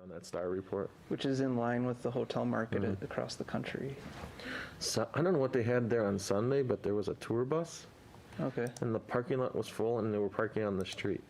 on that Star report. which is in line with the hotel market across the country. So, I don't know what they had there on Sunday, but there was a tour bus, Okay. and the parking lot was full, and they were parking on the street.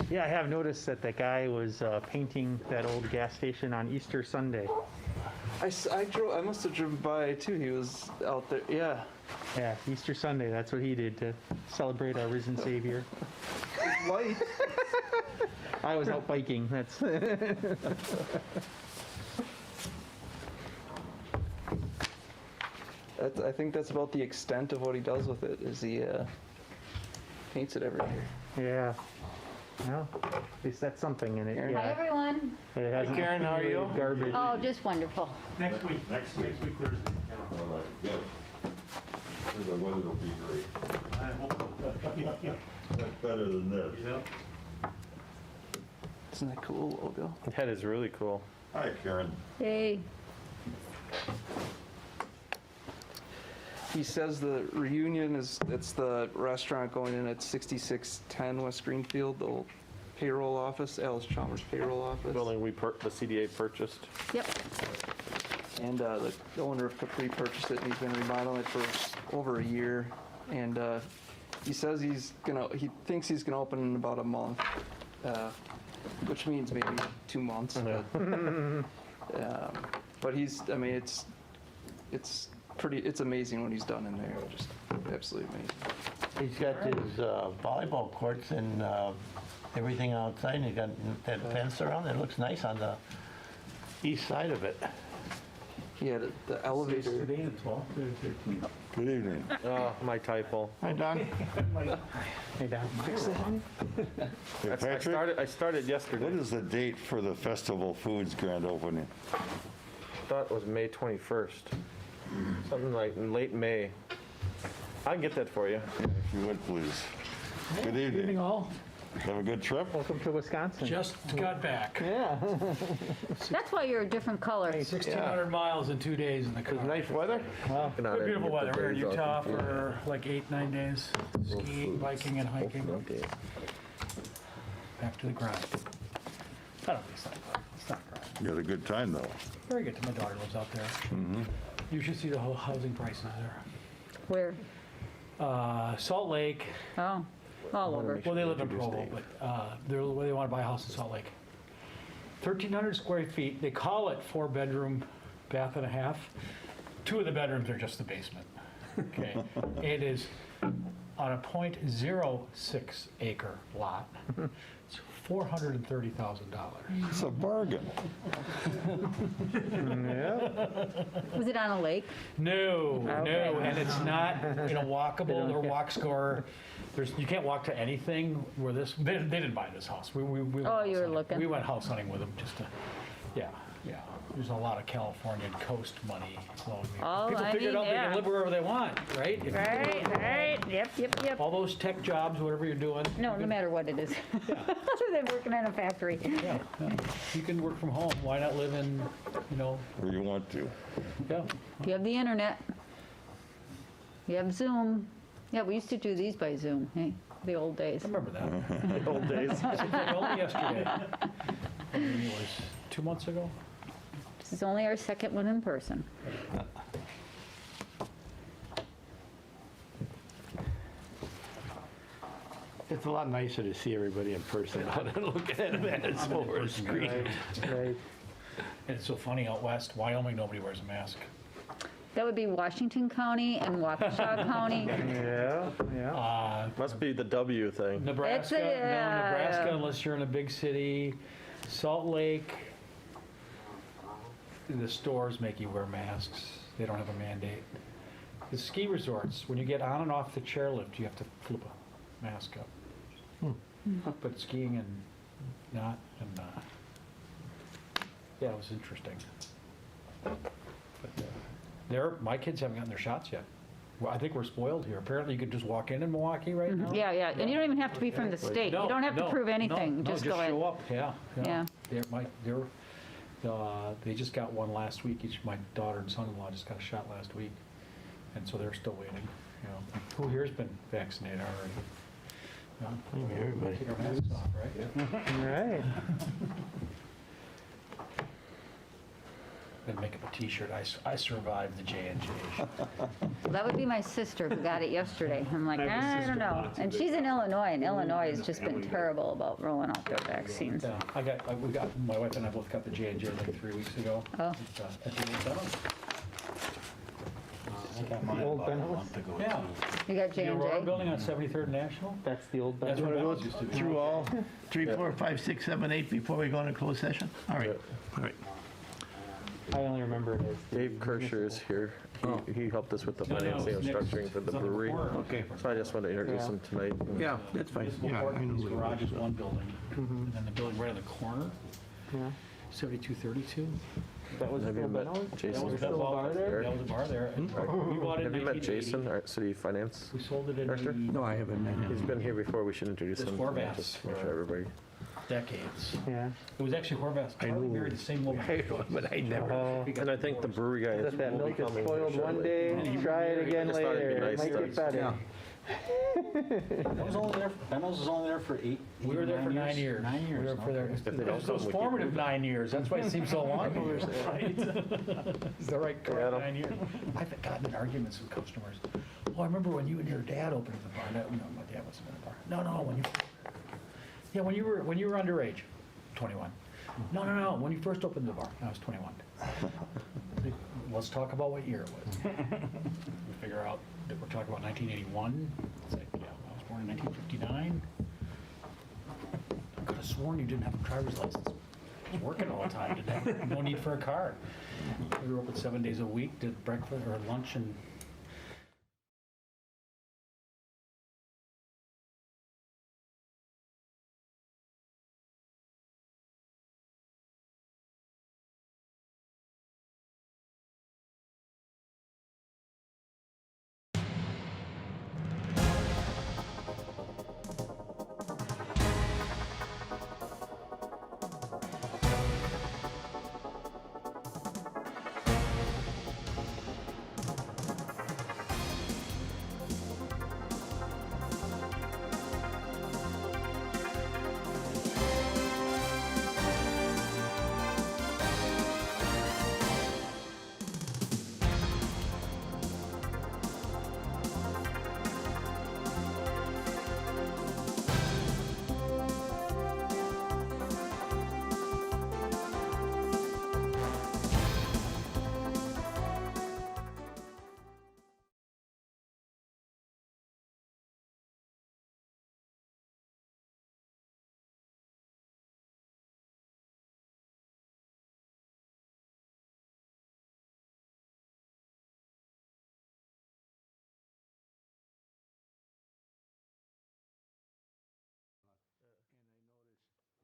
Yeah, I have noticed that the guy was painting that old gas station on Easter Sunday. I must have driven by too. He was out there. Yeah. Yeah, Easter Sunday, that's what he did to celebrate our risen Savior. Light. I was out biking, that's... I think that's about the extent of what he does with it. Is he paints it every year. Yeah. Well, at least that's something in it. Karen. Hi, Yeah. everyone. It hasn't Karen, how are you? accumulated Garbage. Oh, just wonderful. Next week Thursday. All right, good. Sure the weather will be great. I hope. That's better than this. Yeah. Isn't that cool logo? That is really cool. Hi, Karen. Hey. He says the reunion it's the restaurant going in at 6610 West Greenfield, the old payroll office, Alice Chalmers payroll office. Building the CDA purchased. Yep. And the owner of Capri purchased it, and he's been remodeling it for over a year. And he says he thinks he's gonna open in about a month, which means maybe 2 months. Yeah. But he's, I mean, it's it's amazing what he's done in there, just absolutely amazing. He's got his volleyball courts and everything outside, and he got that fence around. It looks nice on the east side of it. He had the elevator. Today the 12th or 13th. Good evening. Oh, my typo. Hi, Don. Hey, Don. Hey, Patrick, I started yesterday. what is the date for the Festival Foods grand opening? Thought it was May 21st. Something like in late May. I can get that for you. If you would, please. Good Evening evening. all. Have a good trip? Welcome to Wisconsin. Just got back. Yeah. That's why you're a different color. 1,600 miles in 2 days in the car. Nice weather. Well, Get out Good, and beautiful get the weather. We were in days off. Utah for like 8-9 days, skiing, biking, and hiking. Okay. Back to the grind. I don't think it's not grind. It's not grind. You had a good time, though. Very good. My daughter lives out there. You should see the whole housing prices Where? there. Salt Lake. Oh, all over. Well, they live in Provo, but they're where they want to buy a house in Salt Lake. 1,300 square feet. They call it 4-bedroom, bath and a half. 2 of the bedrooms are just the basement. Okay. It is on a .06 acre lot. It's $430,000. It's a bargain. Was it on a lake? No, Okay. no, and it's not walkable or walk score. You can't walk to anything where this. They didn't buy this house. We went Oh, house you were hunting. looking. We went house hunting with them just to. Yeah. There's a lot of Californian coast money flowing here. Oh, People I figured mean, out they yeah. can live wherever they want, right? If you Right, live right. Yep. All those tech jobs, whatever you're doing. No matter what it is. Other than working in a factory. Yeah. You can work from home. Why not live in, Where you want to. yeah. You have the internet. You have Zoom. Yeah, we used to do these by Zoom, hey, the old days. I remember that. Old days. Only yesterday. I mean, it was 2 months ago. This is only our second one in person. It's a lot nicer to see everybody in person rather than looking at them at us over a screen. right. And it's so funny out west, Wyoming, nobody wears a mask. That would be Washington County and Waukesha County. Yeah. Must be the W thing. Nebraska, It's a- no, Nebraska, unless you're in a big city. Salt Lake, the stores make you wear masks. They don't have a mandate. The ski resorts, when you get on and off the chairlift, you have to flip a mask up. But skiing and not, and yeah, it was interesting. But my kids haven't gotten their shots yet. Well, I think we're spoiled here. Apparently, you could just walk in Milwaukee right now. Yeah, and you don't even have to be from the state. You don't have to prove anything, just go show in. up. Yeah. Yeah. They just got one last week. My daughter and son-in-law just got a shot last week, and so they're still waiting. Who here's been vaccinated already? Maybe everybody. Take our masks off, right? Right. And make up a T-shirt. I survived the J&J. That would be my sister who got it yesterday. I'm like, I don't know. And she's in Illinois, and Illinois has just been terrible about rolling out their vaccines. Yeah, my wife and I both got the J&J like 3 weeks ago. Oh. At the old demo. I got mine Old about a Benelux? month ago. Yeah. You got The Aurora J&J? Building on 73rd National. That's the old. That's You what want Benelux to used to go be. through all 3, 4, 5, 6, 7, 8 before we go into closed session? All right, all right. I only remember it as. Dave Kirscher is here. He helped us with the No, financing and it's next- structuring for the it's on brewery. corner. Okay. So I just wanted to introduce Yeah. him tonight. Yeah, that's fine. Municipal Yeah, court, I know his what it garage was. is one building, and then the building right on the corner, Yeah. 7232. That was Have you still met Benelux? That Jason? was still a bar there? That was a bar there. And we bought it in Have you met 1980. Jason, our city finance? We sold it in Director? the No, I haven't met He's him. been here before. We should introduce It's him. Horvath Just make for- sure everybody. decades. Yeah. It was actually Horvath. Charlie married the same woman. But I never. And I think the brewery guy is. That will be milk is coming spoiled shortly. one day, try it again just thought it'd be later. It nice might to- get better. I was only there, Benno's was only there for eight. We were there for 9 years. 9 years. We were for there. okay. If they It don't was come, those we keep formative 9 years. That's why it seems so long. It's the right correct Adam? 9 years. I've gotten in arguments with customers. Oh, I remember when you and your dad opened the bar. No, my dad wasn't in the bar. No, when you were underage, 21. No, when you first opened the bar, I was 21. let's talk about what year it was. We figure out that we're talking about 1981. It's like, yeah, I was born in 1959. I could have sworn you didn't have a driver's license. I was working all the time, didn't have, no need for a car. We were open 7 days a week, did breakfast or lunch and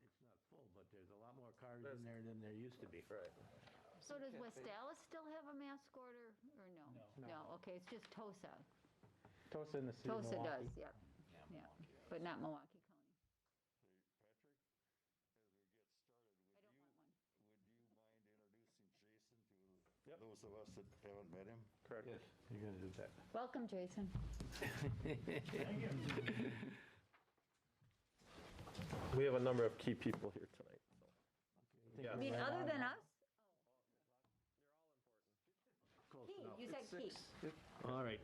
It's not full, but there's a lot more cars in there than there used to be. Right. So does West Dallas still have a mask order or no? No, okay, it's just Tosa. Tosa in the city of Tosa Milwaukee. does, yep. Yeah, but not Milwaukee County. I don't want one. Those of us that haven't met him. Correct. Yes, you're gonna do that. Welcome, Jason. We have a number of key people here tonight. I mean, other than us? Key, you said key. All right.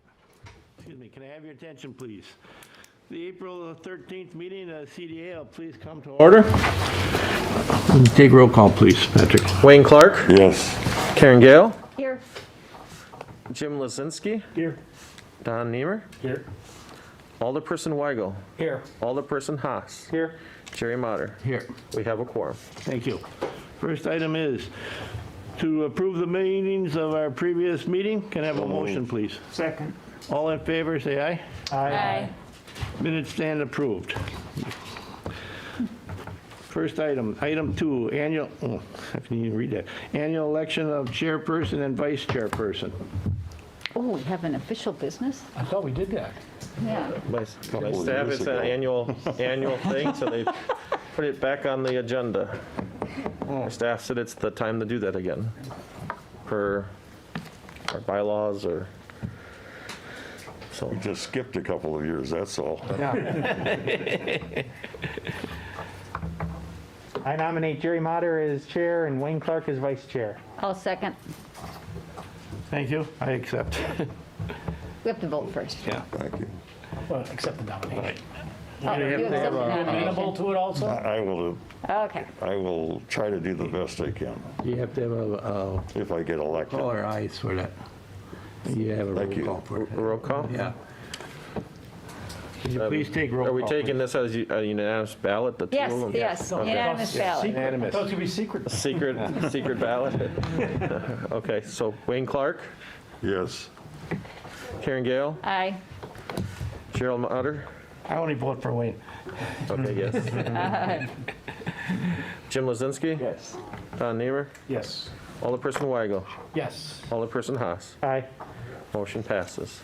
Excuse me, can I have your attention, please? The April 13th meeting of CDA will please come to order. Take roll call, please, Patrick. Wayne Clark, Yes. Karen Gale, Here. Jim Lozinski, here, Don Niemer, here, Alderperson Weigel, here. Alderperson Haas, Here. Jerry Motter. Here. We have a quorum. Thank you. First item is to approve the meetings of our previous meeting. Can I have a motion, please? Second. All in favor, say aye. Aye. Minutes stand approved. First item, item 2, annual, I can even read that. Annual election of chairperson and vice chairperson. Oh, we have an official business? I thought we did that. Yeah. My staff, it's an annual thing, so they put it back on the agenda. My staff said it's the time to do that again, per our bylaws or, so. We just skipped a couple of years, that's all. I nominate Jerry Motter as chair and Wayne Clark as vice chair. I'll second. Thank you, I accept. We have to vote first. Yeah. Thank you. Well, accept the nomination. Oh, you accept the Amenable nomination? to it also? Okay. I will try to do the best I can You have to have a if I get elected. call or eyes for that. You have a Thank roll you. call for it. Roll call? Yeah. Can you please take roll Are call? we taking this as a unanimous ballot, the two of Yes, them? yes, Okay. unanimous ballot. Secret. I thought it was gonna be secret. Secret ballot? Okay, so Wayne Clark, Yes. Karen Gale, Aye. Cheryl Motter, I only vote for Wayne. okay, yes. Jim Lozinski, Yes. Don Niemer, Yes. Alderperson Weigel, Yes. Alderperson Haas. Aye. Motion passes.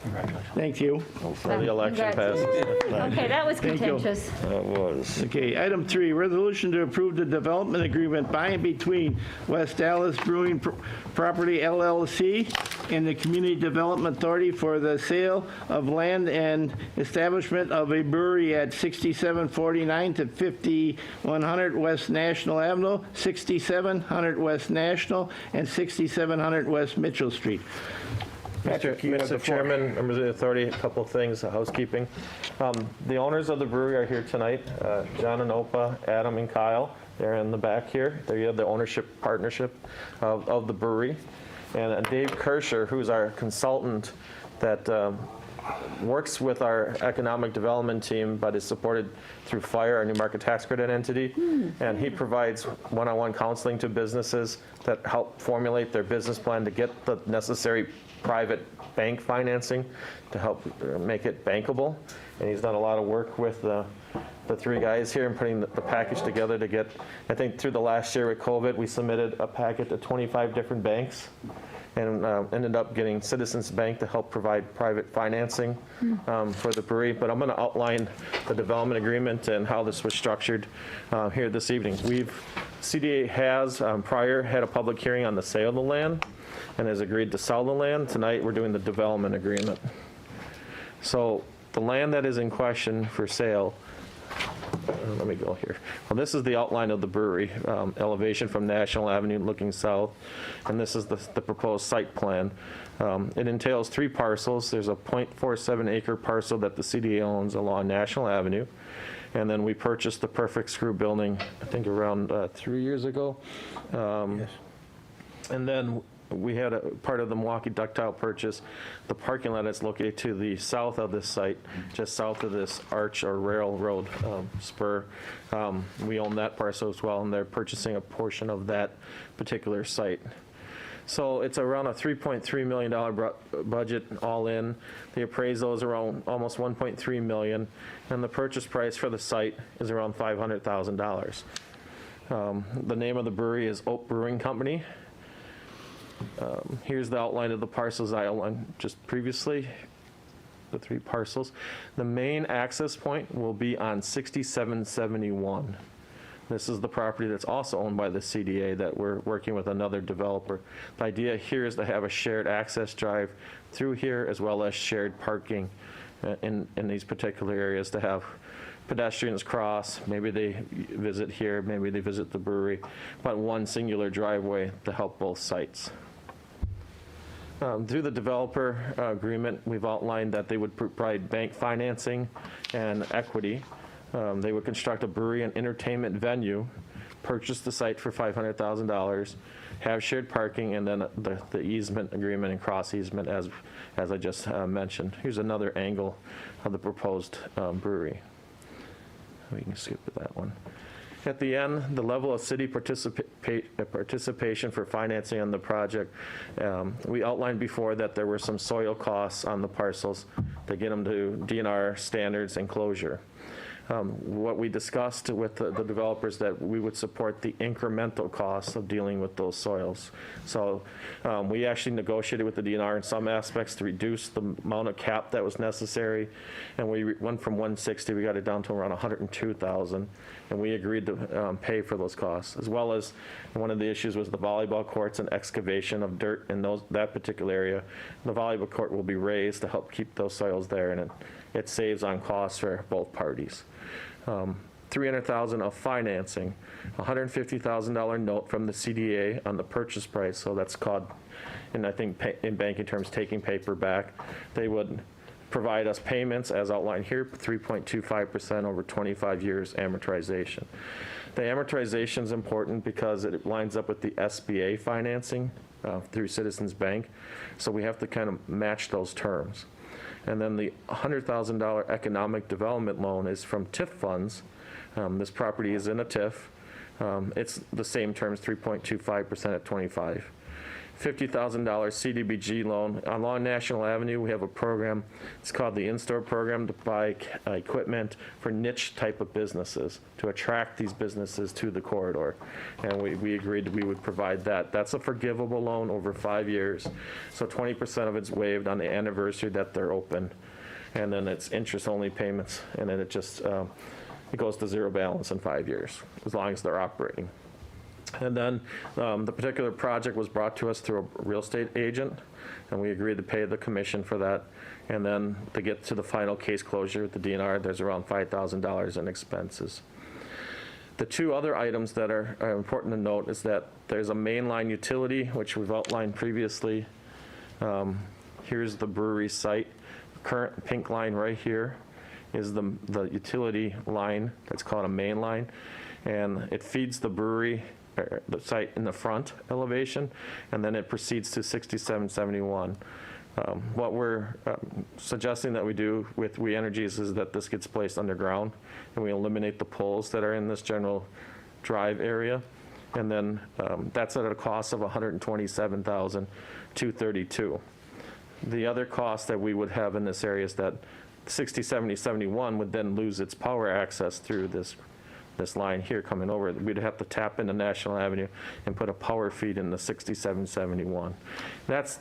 Congratulations. Thank you. The election Congrats. passes. Okay, that was Thank you. contentious. That was. Okay, item 3, resolution to approve the development agreement by and between West Dallas Brewing Property LLC and the Community Development Authority for the sale of land and establishment of a brewery at 6749 to 5100 West National Avenue, 6700 West National, and 6700 West Mitchell Street. Patrick, you have the Mr. floor. Chairman, members of the authority, a couple of things, housekeeping. The owners of the brewery are here tonight, John and Opa, Adam and Kyle. They're in the back here. They have the ownership partnership of the brewery. And Dave Kirscher, who's our consultant that works with our economic development team, but is supported through FIRE, our new market tax credit entity. And he provides one-on-one counseling to businesses that help formulate their business plan to get the necessary private bank financing to help make it bankable. And he's done a lot of work with the three guys here and putting the package together to get, I think through the last year with COVID, we submitted a packet to 25 different banks and ended up getting Citizens Bank to help provide private financing for the brewery. But I'm going to outline the development agreement and how this was structured here this evening. CDA has prior had a public hearing on the sale of the land and has agreed to sell the land. Tonight, we're doing the development agreement. So the land that is in question for sale, let me go here. Well, this is the outline of the brewery, elevation from National Avenue looking south, and this is the proposed site plan. It entails 3 parcels. There's a 0.47 acre parcel that the CDA owns along National Avenue, and then we purchased the Perfect Screw building, I think around 3 years ago. Yes. And then we had a part of the Milwaukee Ductile purchase. The parking lot is located to the south of this site, just south of this arch or railroad spur. We own that parcel as well, and they're purchasing a portion of that particular site. So it's around a $3.3 million budget all in. The appraisal is around almost $1.3 million, and the purchase price for the site is around $500,000. The name of the brewery is Oak Brewing Company. Here's the outline of the parcels I outlined just previously, the 3 parcels. The main access point will be on 6771. This is the property that's also owned by the CDA that we're working with another developer. The idea here is to have a shared access drive through here as well as shared parking in these particular areas to have pedestrians cross, maybe they visit here, maybe they visit the brewery, but one singular driveway to help both sites. Through the developer agreement, we've outlined that they would provide bank financing and equity. They would construct a brewery and entertainment venue, purchase the site for $500,000, have shared parking, and then the easement agreement and cross easement as I just mentioned. Here's another angle of the proposed brewery. We can skip that one. At the end, the level of city participation for financing on the project, we outlined before that there were some soil costs on the parcels to get them to DNR standards and closure. What we discussed with the developers that we would support the incremental costs of dealing with those soils. So we actually negotiated with the DNR in some aspects to reduce the amount of cap that was necessary, and we went from 160, we got it down to around 102,000, and we agreed to pay for those costs, as well as one of the issues was the volleyball courts and excavation of dirt in that particular area. The volleyball court will be raised to help keep those soils there, and it saves on costs for both parties. $300,000 of financing, $150,000 note from the CDA on the purchase price, so that's called, and I think in banking terms, taking paper back. They would provide us payments as outlined here, 3.25% over 25 years amortization. The amortization is important because it lines up with the SBA financing through Citizens Bank, so we have to kind of match those terms. And then the $100,000 economic development loan is from TIF funds. This property is in a TIF. It's the same terms, 3.25% at 25. $50,000 CDBG loan. Along National Avenue, we have a program, it's called the In-Store Program, to buy equipment for niche type of businesses, to attract these businesses to the corridor. And we agreed that we would provide that. That's a forgivable loan over 5 years. So 20% of it's waived on the anniversary that they're open. And then it's interest-only payments, and then it just, it goes to zero balance in 5 years, as long as they're operating. And then the particular project was brought to us through a real estate agent, and we agreed to pay the commission for that. And then to get to the final case closure with the DNR, there's around $5,000 in expenses. The 2 other items that are important to note is that there's a mainline utility, which we've outlined previously. Here's the brewery site. Current pink line right here is the utility line. That's called a main line. And it feeds the brewery the site in the front elevation, and then it proceeds to 6771. What we're suggesting that we do with We Energies is that this gets placed underground, and we eliminate the poles that are in this general drive area. And then that's at a cost of $127,232. The other cost that we would have in this area is that 607071 would then lose its power access through this line here coming over. We'd have to tap into National Avenue and put a power feed in the 6771.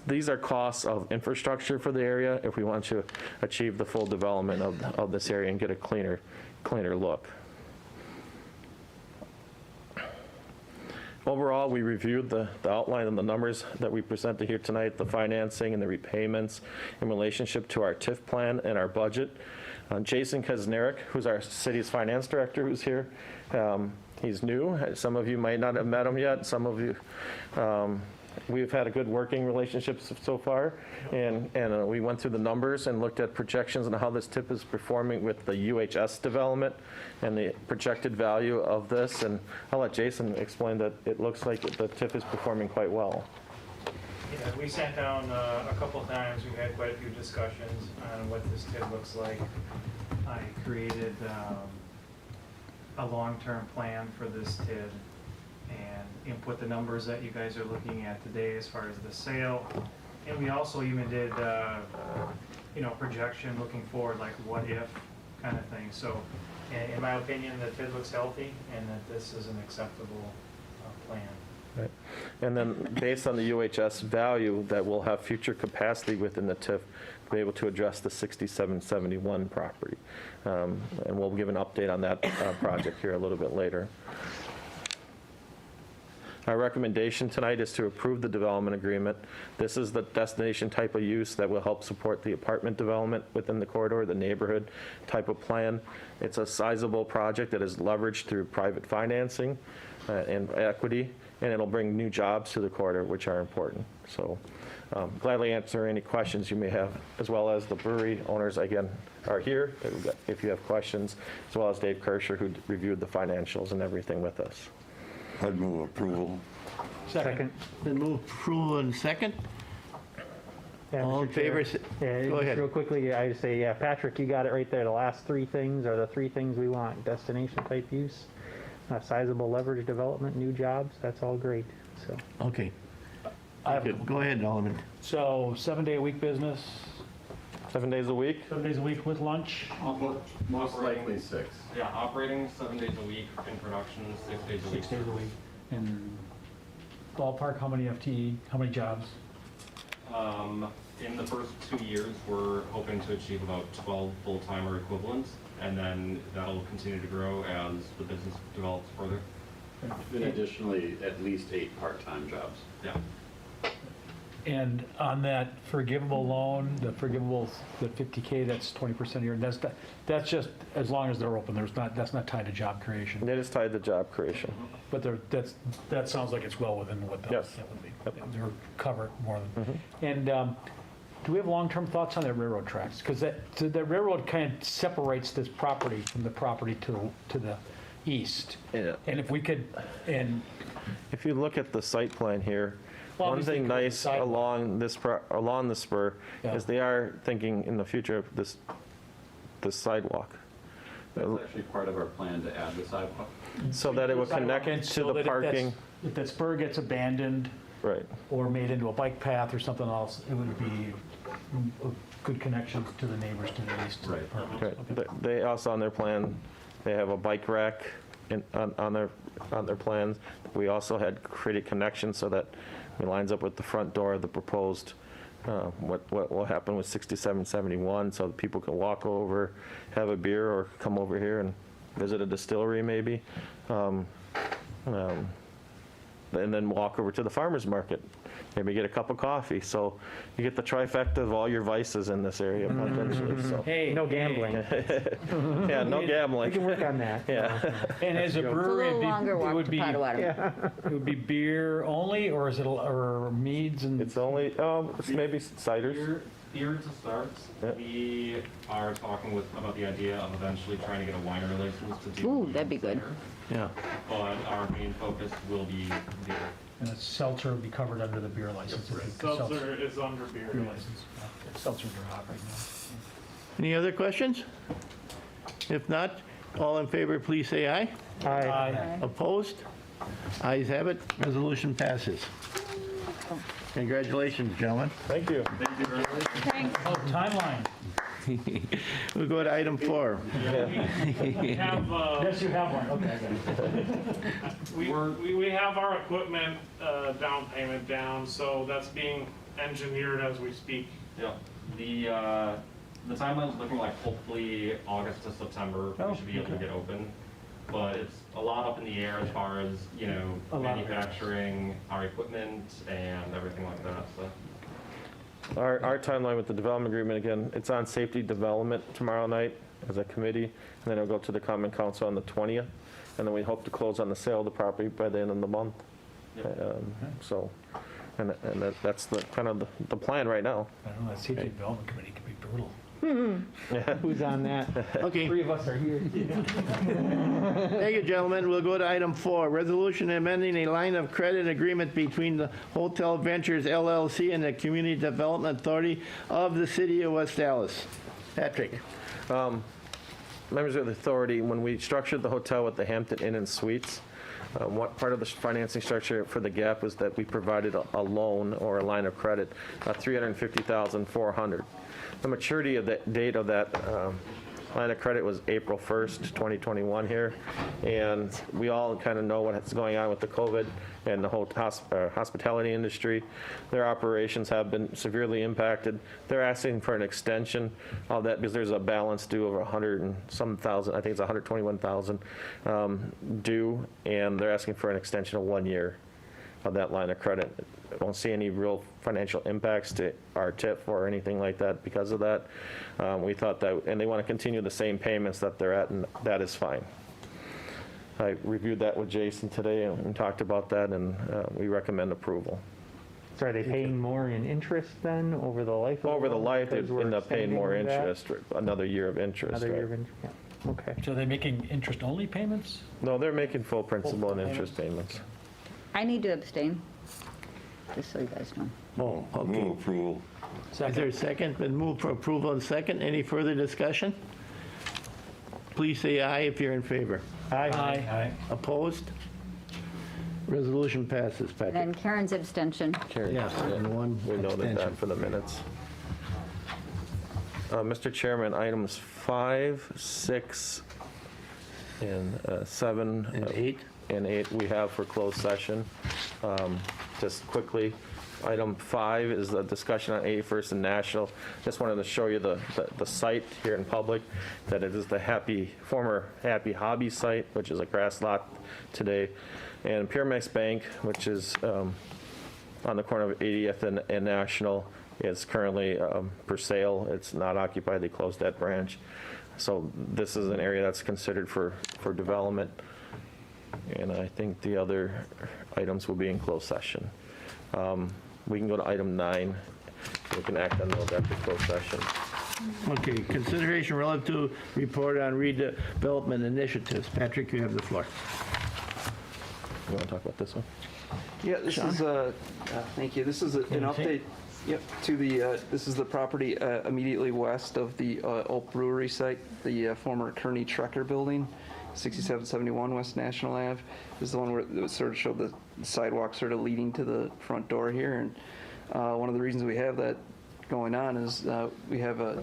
These are costs of infrastructure for the area if we want to achieve the full development of this area and get a cleaner look. Overall, we reviewed the outline and the numbers that we presented here tonight, the financing and the repayments in relationship to our TIF plan and our budget. Jason Kaznarek, who's our city's finance director, who's here. He's new. Some of you might not have met him yet. Some of you, we've had a good working relationship so far. And we went through the numbers and looked at projections on how this TIF is performing with the UHS development and the projected value of this. And I'll let Jason explain that it looks like the TIF is performing quite well. Yeah, we sat down a couple of times. We've had quite a few discussions on what this TID looks like. I created a long-term plan for this TID and input the numbers that you guys are looking at today as far as the sale. And we also even did, projection looking forward, like what if kind of thing. So in my opinion, the TID looks healthy and that this is an acceptable plan. Right. And then based on the UHS value, that we'll have future capacity within the TIF to be able to address the 6771 property. And we'll give an update on that project here a little bit later. Our recommendation tonight is to approve the development agreement. This is the destination type of use that will help support the apartment development within the corridor, the neighborhood type of plan. It's a sizable project that is leveraged through private financing and equity, and it'll bring new jobs to the corridor, which are important. So gladly answer any questions you may have, as well as the brewery owners, again, are here if you have questions, as well as Dave Kirscher, who reviewed the financials and everything with us. I'd move approval. Second. Then move approval in second. Yeah, All in Mr. Chair. favor? Yeah, Go just ahead. real quickly, I just say, yeah, Patrick, you got it right there. The last three things are the three things we want. Destination type use, sizable leverage development, new jobs. That's all great, so. Okay. Good. Go ahead, Alderman. So 7-day-a-week business, 7 days a week? 7 days a week with lunch? Most likely 6. Yeah, operating 7 days a week, in production 6 days a week. 6 days a week. And ballpark, how many FTE, how many jobs? In the first 2 years, we're hoping to achieve about 12 full-timer equivalents, and then that'll continue to grow as the business develops further. And additionally, at least 8 part-time jobs. Yeah. And on that forgivable loan, the 50K, that's 20% of your, that's just as long as they're open, that's not tied to job creation. It is tied to job creation. But that sounds like it's well within what that Yes. would be. They're covered more than. And do we have long-term thoughts on the railroad tracks? Because the railroad kind of separates this property from the property to the east. Yeah. And if we could, and If you look at the site plan here, Well, one obviously, thing because of the nice sidewalk. along the spur Yeah. is they are thinking in the future of this sidewalk, That's actually part of our plan to add the sidewalk. so that it will sidewalk in connect to so the that if that's- parking. If that spur gets abandoned Right. or made into a bike path or something else, it would be a good connection to the neighbors to the east. Right. Okay. They also, on their plan, they have a bike rack on their plans. We also had created connections so that it lines up with the front door of the proposed, what will happen with 6771, so that people can walk over, have a beer, or come over here and visit a distillery maybe. And then walk over to the farmer's market, maybe get a cup of coffee. So you get the trifecta of all your vices in this area potentially, so. Hey. No gambling. Yeah, no We gambling. can work on that. Yeah. And as a It's a brewery, little longer it walk would to be, Potawatomi. it would be beer only, or is it, or meads and? It's only, it's maybe ciders. Here to start, Yep. we are talking about the idea of eventually trying to get a winery license to do. Ooh, that'd be good. there. Yeah. But our main focus will be beer. And the seltzer will be covered under the beer license. Yep, if you- Seltzer is under beer. Beer license. Yeah, Seltzers are hot right now. Any other questions? If not, all in favor, please say aye. Aye. Opposed? Ayes have it, resolution passes. Congratulations, gentlemen. Thank you. Thanks. Oh, timeline. We'll go to item 4. We have, Yes, you have one. Okay, I got it. we have our equipment down payment down, so that's being engineered as we speak. Yeah, the timeline is looking like hopefully August to September, Oh, we should be able to okay. get open. But it's a lot up in the air as far as, you know, A lot of- manufacturing, our equipment and everything like that, so. Our timeline with the development agreement, again, it's on safety development tomorrow night as a committee, and then it'll go to the common council on the 20th, and then we hope to close on the sale of the property by the end of the month. So, and that's the kind of the plan right now. I don't know, that safety development committee could be brutal. Who's on that? Okay, Three of us are here. thank you, gentlemen. We'll go to item 4, resolution amending a line of credit agreement between the Hotel Ventures LLC and the Community Development Authority of the City of West Dallas. Patrick? Members of the authority, when we structured the hotel with the Hampton Inn and Suites, what part of the financing structure for the GAP was that we provided a loan or a line of credit, $350,400. The maturity of the date of that line of credit was April 1st, 2021 here, and we all kind of know what's going on with the COVID and the whole hospitality industry. Their operations have been severely impacted. They're asking for an extension of that because there's a balance due of 100 and some thousand, I think it's 121,000 due, and they're asking for an extension of 1 year of that line of credit. I don't see any real financial impacts to our TIF or anything like that because of that. We thought that, and they want to continue the same payments that they're at, and that is fine. I reviewed that with Jason today and talked about that, and we recommend approval. So are they paying more in interest then over the life of the Over the loan life, they because we're end up paying more extending that? interest, another year of interest. Another year right? of interest, yeah. Okay. So are they making interest-only payments? No, they're making full principal and interest payments. I need to abstain, just so you guys know. Oh, okay. Move approval. Is there a second? Been moved for approval and second. Any further discussion? Please say aye if you're in favor. Aye. Opposed? Resolution passes, And Patrick. then Karen's abstention. Carried. Yes, and one We noted abstention. that for the minutes. Mr. Chairman, items 5, 6, and 7. And 8? And 8 we have for closed session. Just quickly, item 5 is a discussion on 81st and National. Just wanted to show you the site here in public, that it is the former Happy Hobby site, which is a grass lot today. And Pyramex Bank, which is on the corner of 80th and National, is currently for sale. It's not occupied. They closed that branch. So this is an area that's considered for development. And I think the other items will be in closed session. We can go to item 9. We can act on those after closed session. Okay, consideration relative to report on redevelopment initiatives. Patrick, you have the floor. You want to talk about this one? Yeah, this is, thank you. This is an update, yep, to the, this is the property immediately west of the Oak Brewery site, the former Kearney Trucker Building, 6771 West National Ave. This is the one where it sort of showed the sidewalk sort of leading to the front door here. And one of the reasons we have that going on is we have a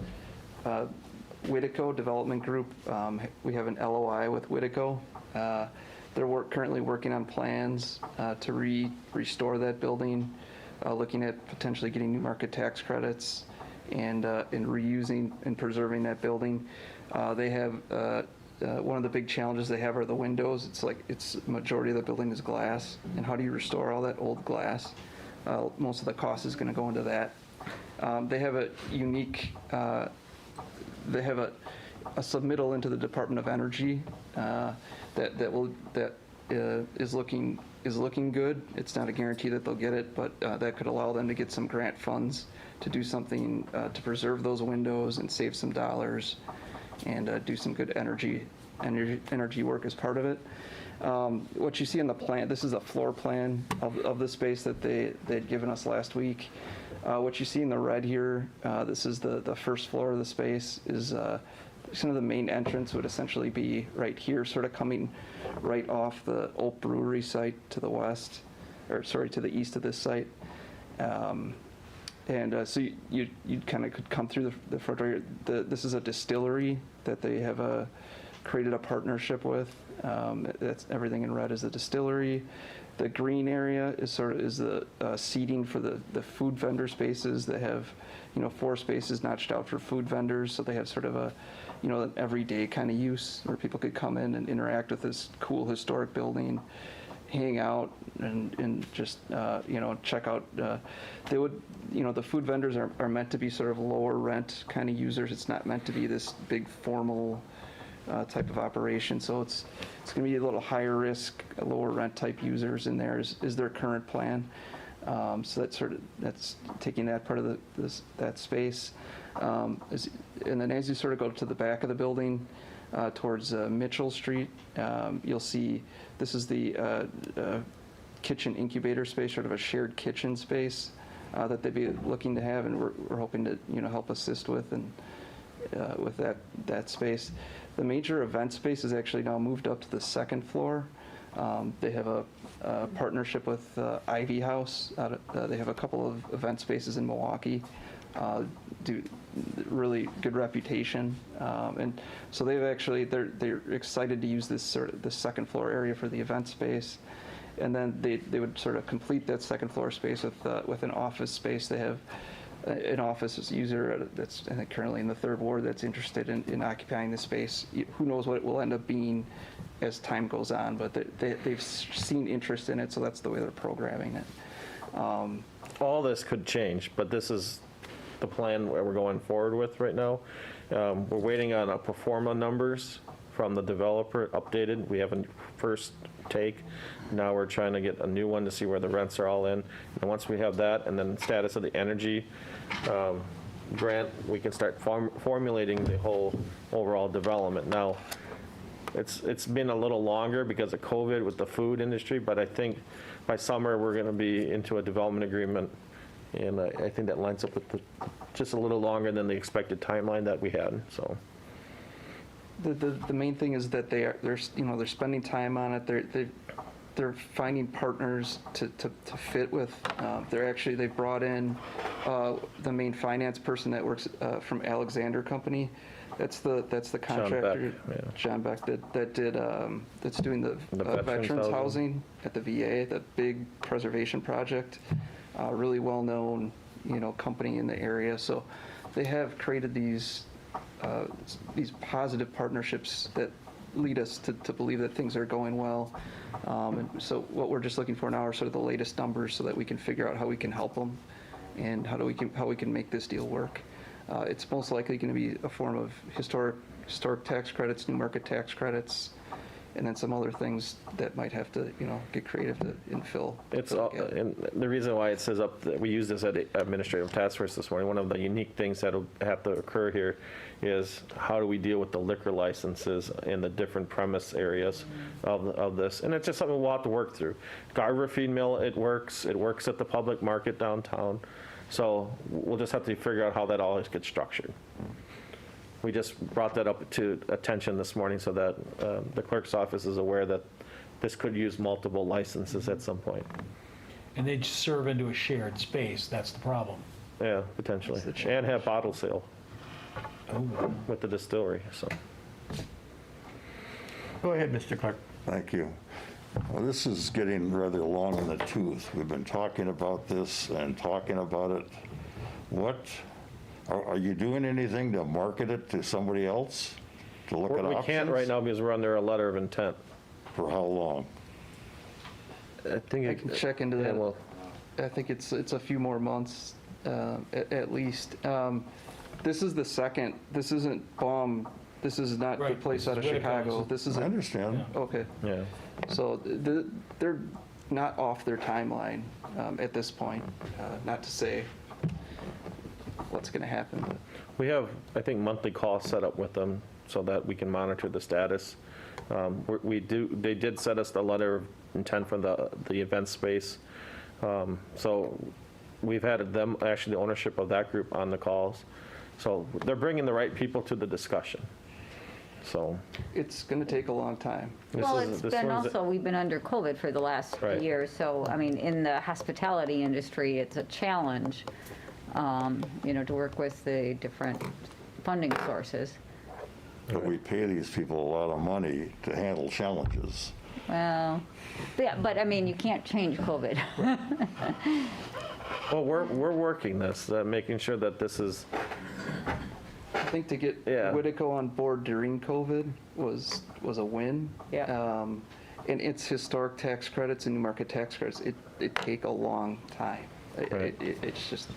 Whitico Development Group. We have an LOI with Whitico. They're currently working on plans to restore that building, looking at potentially getting new market tax credits and reusing and preserving that building. They have one of the big challenges they have are the windows. It's majority of the building is glass, and how do you restore all that old glass? Most of the cost is going to go into that. They have a unique. They have a submittal into the Department of Energy that is looking is looking good. It's not a guarantee that they'll get it, but that could allow them to get some grant funds to do something to preserve those windows and save some dollars and do some good energy work as part of it. What you see in the plan, this is a floor plan of the space that they'd given us last week. What you see in the red here, this is the first floor of the space, is some of the main entrance would essentially be right here, sort of coming right off the Oak Brewery site to the west, or sorry, to the east of this site. So you kind of could come through the front door. This is a distillery that they have created a partnership with. That's everything in red is the distillery. The green area is the seating for the food vendor spaces. They have, 4 spaces notched out for food vendors, so they have sort of a, an everyday kind of use where people could come in and interact with this cool historic building, hang out and just, check out. They would, the food vendors are meant to be sort of lower rent kind of users. It's not meant to be this big formal type of operation. So it's going to be a little higher risk, lower rent type users in there is their current plan. So that's taking that part of that space. And then as you sort of go to the back of the building towards Mitchell Street, you'll see this is the kitchen incubator space, sort of a shared kitchen space that they'd be looking to have, and we're hoping to help assist with and with that space. The major event space is actually now moved up to the second floor. They have a partnership with Ivy House. They have a couple of event spaces in Milwaukee. Do really good reputation, and so they're excited to use this second floor area for the event space, and then they would sort of complete that second floor space with an office space. They have an office user that's I think currently in the 3rd ward that's interested in occupying the space. Who knows what it will end up being as time goes on, but they've seen interest in it, so that's the way they're programming it. All this could change, but this is the plan where we're going forward with right now. We're waiting on a pro forma numbers from the developer updated. We have a first take. Now we're trying to get a new one to see where the rents are all in. And once we have that, and then status of the energy grant, we can start formulating the whole overall development. Now, it's been a little longer because of COVID with the food industry, but I think by summer we're going to be into a development agreement, and I think that lines up with just a little longer than the expected timeline that we had. So. The main thing is that they're spending time on it. They're finding partners to fit with. They brought in the main finance person that works from Alexander Company. That's the contractor, John Beck, that's doing the veterans housing at the VA, the big preservation project. Really well-known, company in the area. So they have created these positive partnerships that lead us to believe that things are going well. And so what we're just looking for now are sort of the latest numbers so that we can figure out how we can help them and how we can make this deal work. It's most likely going to be a form of historic tax credits, new market tax credits, and then some other things that might have to, get creative to infill. It's all, and the reason why it says up that we use this at administrative task force this morning. One of the unique things that'll have to occur here is how do we deal with the liquor licenses in the different premise areas of this, and it's just something we'll have to work through. Garver Feed Mill, it works at the public market downtown, so we'll just have to figure out how that all gets structured. We just brought that up to attention this morning so that the clerk's office is aware that this could use multiple licenses at some point. And they just serve into a shared space, that's the problem. Yeah, potentially. And have bottle sale with the distillery, so. Go ahead, Mr. Clark. Thank you. Well, this is getting rather long in the tooth. We've been talking about this and talking about it. Are you doing anything to market it to somebody else to look at options? We can't right now because we're under a letter of intent. For how long? I think I can check into that. Well, I think it's a few more months at least. This is the second. This isn't Baum. This is not the Right, place this out of is Chicago. Whitaker. This is I understand. okay. yeah. So not off their timeline at this point. Not to say what's going to happen, but We have, I think, monthly calls set up with them so that we can monitor the status. They did send us the letter of intent for the event space. So we've had them, actually the ownership of that group on the calls. So they're bringing the right people to the discussion. So. it's going to take a long time. Well, it's been also, we've been under COVID for the last few Right. years, so, I mean, in the hospitality industry, it's a challenge, to work with the different funding sources. But we pay these people a lot of money to handle challenges. Well, yeah, but I mean, you can't change COVID. Well, we're working this, making sure that this is, I think to get Yeah. Whitico on board during COVID was a win. Yeah. And its historic tax credits and new market tax credits, it take a long time. Right. It's just,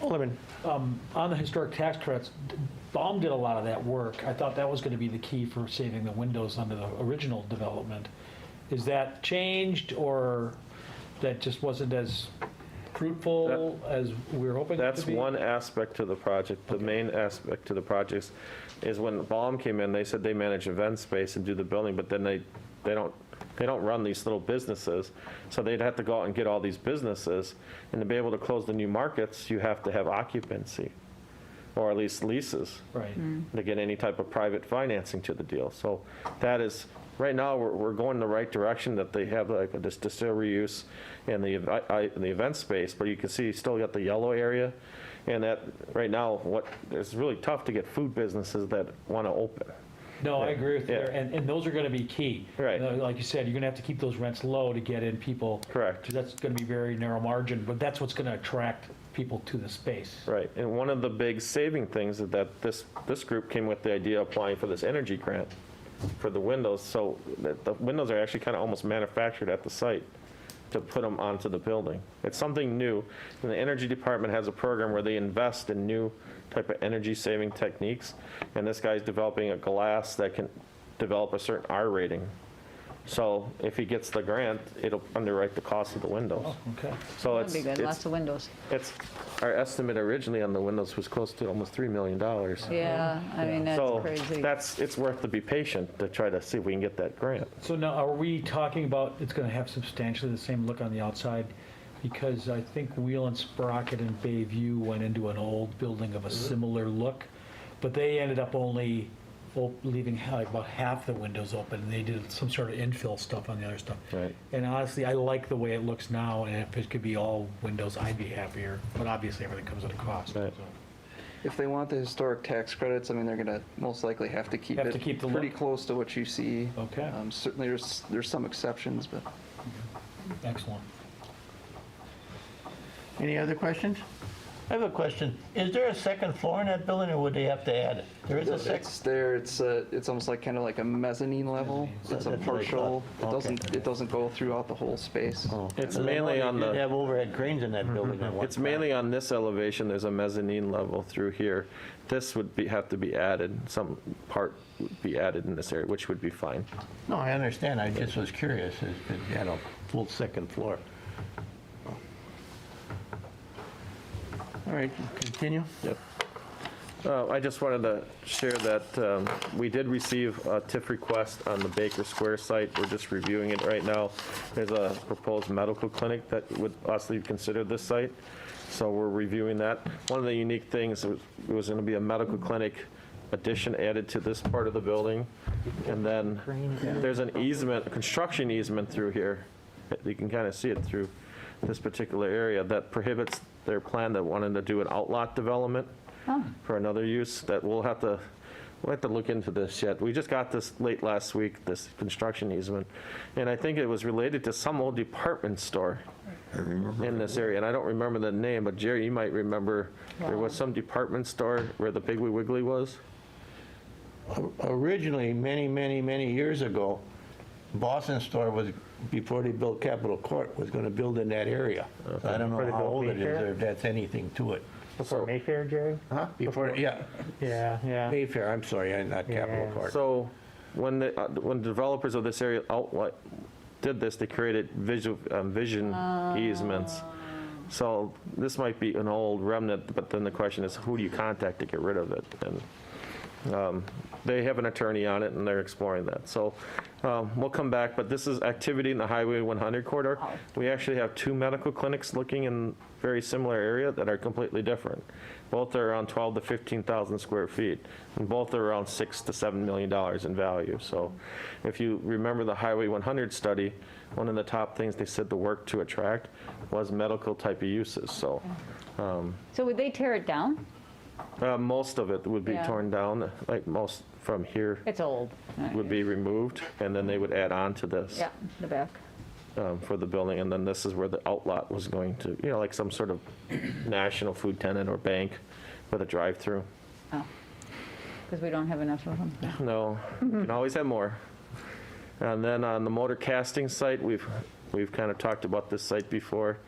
Alderman. On the historic tax credits, Baum did a lot of that work. I thought that was going to be the key for saving the windows under the original development. Is that changed, or that just wasn't as fruitful as we were hoping it to that's be? one aspect to the project. The main aspect to the projects is when Baum came in, they said they manage event space and do the building, but then they don't run these little businesses. So they'd have to go out and get all these businesses. And to be able to close the new markets, you have to have occupancy, or at least leases, Right. to get any type of private financing to the deal. So that is, right now, we're going the right direction, that they have like this distillery use and the event space, but you can see you still got the yellow area. And that, right now, it's really tough to get food businesses that want to open. No, I agree with you Yeah. there, and those are going to be key. Right. Like you said, you're going to have to keep those rents low to get in people. Correct. That's going to be very narrow margin, but that's what's going to attract people to the space. Right, and one of the big saving things is that this group came with the idea of applying for this energy grant for the windows, so that the windows are actually kind of almost manufactured at the site to put them onto the building. It's something new, and the energy department has a program where they invest in new type of energy saving techniques, and this guy's developing a glass that can develop a certain R rating. So if he gets the grant, it'll underwrite the cost of the windows. Oh, okay. So That'd be good, lots it's, of windows. our estimate originally on the windows was close to almost $3 million. Yeah, I mean, that's So crazy. it's worth to be patient to try to see if we can get that grant. So now, are we talking about, it's going to have substantially the same look on the outside? Because I think Wheel and Sprocket and Bayview went into an old building of a similar look, but they ended up only leaving like about half the windows open, and they did some sort of infill stuff on the other stuff. Right. And honestly, I like the way it looks now, and if it could be all windows, I'd be happier, but obviously everything comes at a cost. Right. so. if they want the historic tax credits, I mean, they're going to most likely have to keep Have it to keep the pretty look. close to what you see. Okay. Certainly, there's some exceptions, but Excellent. Any other questions? I have a question. Is there a second floor in that building, or would they have to add it? There is a second. it's there. It's almost like kind of like a mezzanine level. It's a That's what I partial. thought. It doesn't go throughout the whole space. It's mainly on They the, have overhead cranes in that building at one it's time. mainly on this elevation, there's a mezzanine level through here. This would have to be added, some part would be added in this area, which would be fine. No, I understand. I just was curious if it had a full second floor. All right, continue. Yep. I just wanted to share that we did receive a TIF request on the Baker Square site. We're just reviewing it right now. There's a proposed medical clinic that would possibly consider this site, so we're reviewing that. One of the unique things, it was going to be a medical clinic addition added to this part of the building, and then there's an easement, a construction easement through here. You can kind of see it through this particular area that prohibits their plan that wanted to do an outlot development for another use. That we'll have to look into this yet. We just got this late last week, this construction easement, and I think it was related to some old department store I remember. in this area, and I don't remember the name, but Jerry, you might remember, there was some department store where the Piggly Wiggly was. Originally, many years ago, Boston Store was, before they built Capitol Court, was going to build in that area. So I don't know Before they how built old it is, Mayfair? or if that's anything to it. Before Mayfair, Jerry? Huh? Before, yeah, Yeah, yeah. Mayfair, I'm sorry, not Capitol Yeah. Court. So when the developers of this area did this, they created vision easements. So this might be an old remnant, but then the question is, who do you contact to get rid of it? And they have an attorney on it, and they're exploring that. So we'll come back, but this is activity in the Highway 100 corridor. We actually have 2 medical clinics looking in very similar area that are completely different. Both are around 12 to 15,000 square feet, and both are around $6 to $7 million in value. So if you remember the Highway 100 study, one of the top things they said to work to attract was medical type of uses. So So would they tear it down? most of it would be Yeah. torn down, like most from here It's old. would be removed, and then they would add on to this. Yeah, the back. For the building, and then this is where the outlot was going to, like some sort of national food tenant or bank with a drive-through. Oh, because we don't have enough of them. No, you can always have more. And then on the motor casting site, we've kind of talked about this site before.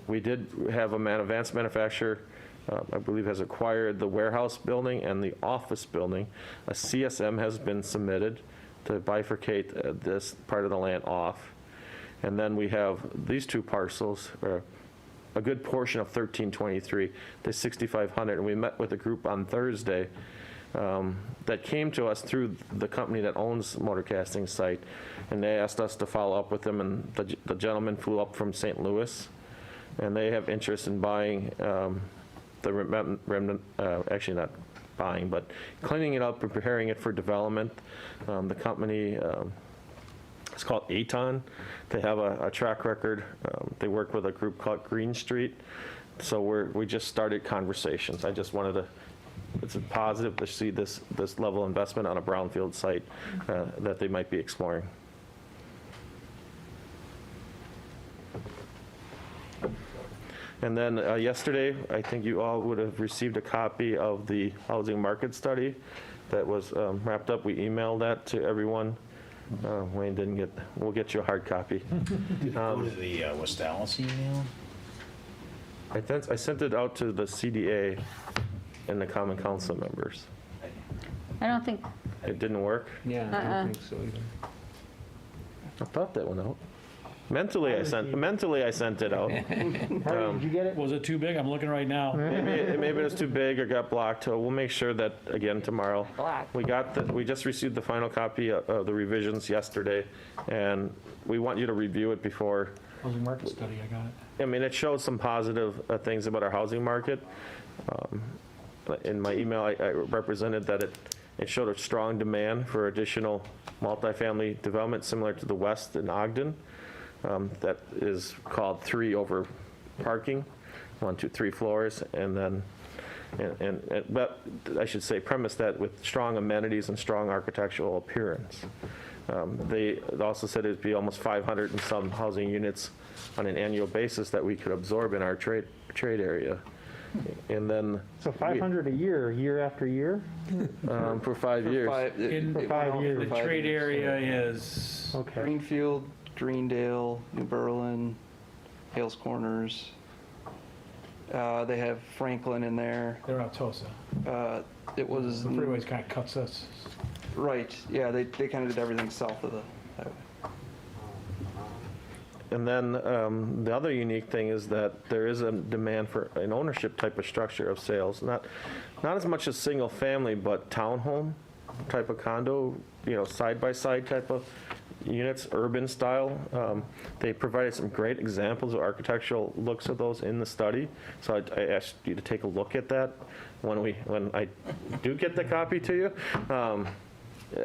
We did have advanced manufacturer, I believe, has acquired the warehouse building and the office building. A CSM has been submitted to bifurcate this part of the land off. And then we have these 2 parcels, or a good portion of 1323, the 6,500. And we met with a group on Thursday that came to us through the company that owns motor casting site. And they asked us to follow up with them, and the gentleman flew up from St. Louis. And they have interest in buying the remnant, actually not buying, but cleaning it up and preparing it for development. The company, it's called Aton. They have a track record. They work with a group called Green Street. So we just started conversations. I just wanted to, it's a positive to see this level of investment on a brownfield site that they might be exploring. And then yesterday, I think you all would have received a copy of the housing market study that was wrapped up. We emailed that to everyone. Wayne didn't get, we'll get you a hard copy. Go to the West Dallas email? I sent it out to the CDA and the Common Council members. I don't think, It didn't work? Yeah, I don't think so either. I thought that went out. Mentally, I sent it out. Harry, did you get it? Was it too big? I'm looking right now. Maybe it was too big or got blocked. We'll make sure that, again, tomorrow. Blocked. We just received the final copy of the revisions yesterday, and we want you to review it before. Housing market study, I got it. I mean, it shows some positive things about our housing market. In my email, I represented that it showed a strong demand for additional multifamily development similar to the West in Ogden. That is called 3 over parking, 1, 2, 3 floors, and then, but I should say premise that with strong amenities and strong architectural appearance. They also said it'd be almost 500 and some housing units on an annual basis that we could absorb in our trade area. And then. So 500 a year after year? For 5 years. For 5 years. The trade area is, Okay. Greenfield, Greendale, New Berlin, Hales Corners. They have Franklin in there. they're not Tosa. It was, The freeways kind of cuts us. right, yeah, they kind of did everything south of the highway. And then the other unique thing is that there is a demand for an ownership type of structure of sales, not as much as single family, but townhome type of condo, side-by-side type of units, urban style. They provided some great examples of architectural looks of those in the study. So I asked you to take a look at that when I do get the copy to you.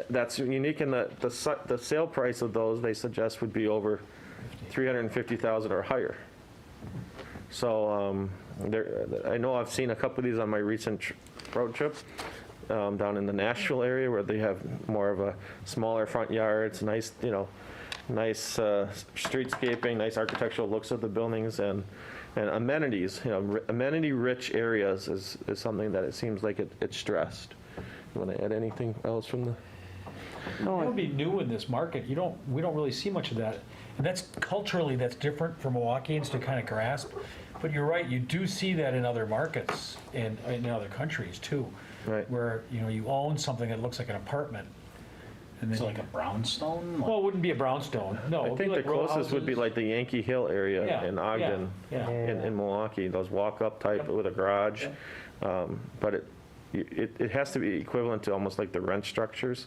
That's unique in the sale price of those, they suggest, would be over $350,000 or higher. So I know I've seen a couple of these on my recent road trip down in the Nashville area where they have more of a smaller front yards, nice, nice streetscaping, nice architectural looks of the buildings, and amenities. Amenity-rich areas is something that it seems like it's stressed. You want to add anything else from the? That would be new in this market. We don't really see much of that. And that's culturally, that's different for Milwaukeeans to kind of grasp. But you're right, you do see that in other markets and in other countries too. Right. where, you know, you own something that looks like an apartment. And It's then, like a brownstone? well, it wouldn't be a brownstone, no. I it'd be think the like row closest would be houses. like the Yankee Hill area Yeah, in Ogden, yeah, in Milwaukee, those walk-up type with a garage. But it has to be equivalent to almost like the rent structures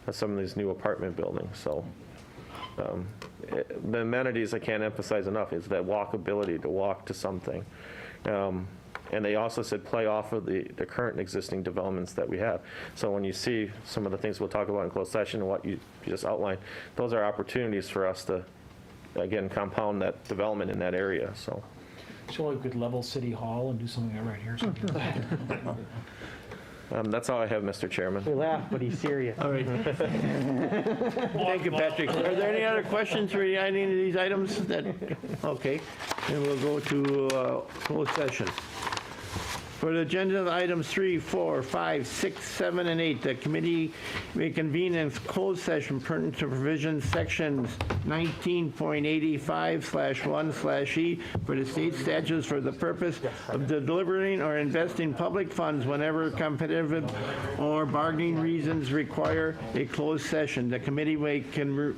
of some of these new apartment buildings, so. The amenities, I can't emphasize enough, is that walkability, to walk to something. And they also said play off of the current existing developments that we have. So when you see some of the things we'll talk about in closed session and what you just outlined, those are opportunities for us to, again, compound that development in that area, so. So we could level City Hall and do something right here, something like that. That's all I have, Mr. Chairman. We laugh, but he's serious. All right. Thank you, Patrick. Are there any other questions regarding any of these items? Okay, then we'll go to closed session. For the agenda items 3, 4, 5, 6, 7, and 8, the committee may convene in closed session pertinent to provisions sections 19.85/1/E for the state statutes for the purpose of deliberating or investing public funds whenever competitive or bargaining reasons require a closed session. The committee can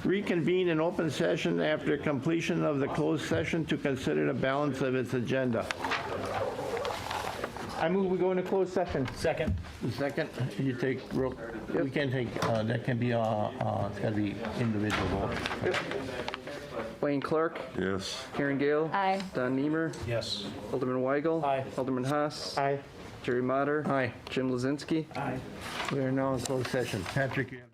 reconvene in open session after completion of the closed session to consider the balance of its agenda. I move we go into closed session. Second. Second, you take, we can take, that can be, it's gotta be individual vote. Wayne Clark, Yes. Karen Gale, Aye. Don Niemer, Yes. Alderman Weigel. Aye. Alderman Haas. Aye. Jerry Motter. Aye. Jim Lozinski. We are now in closed session. Patrick, you have...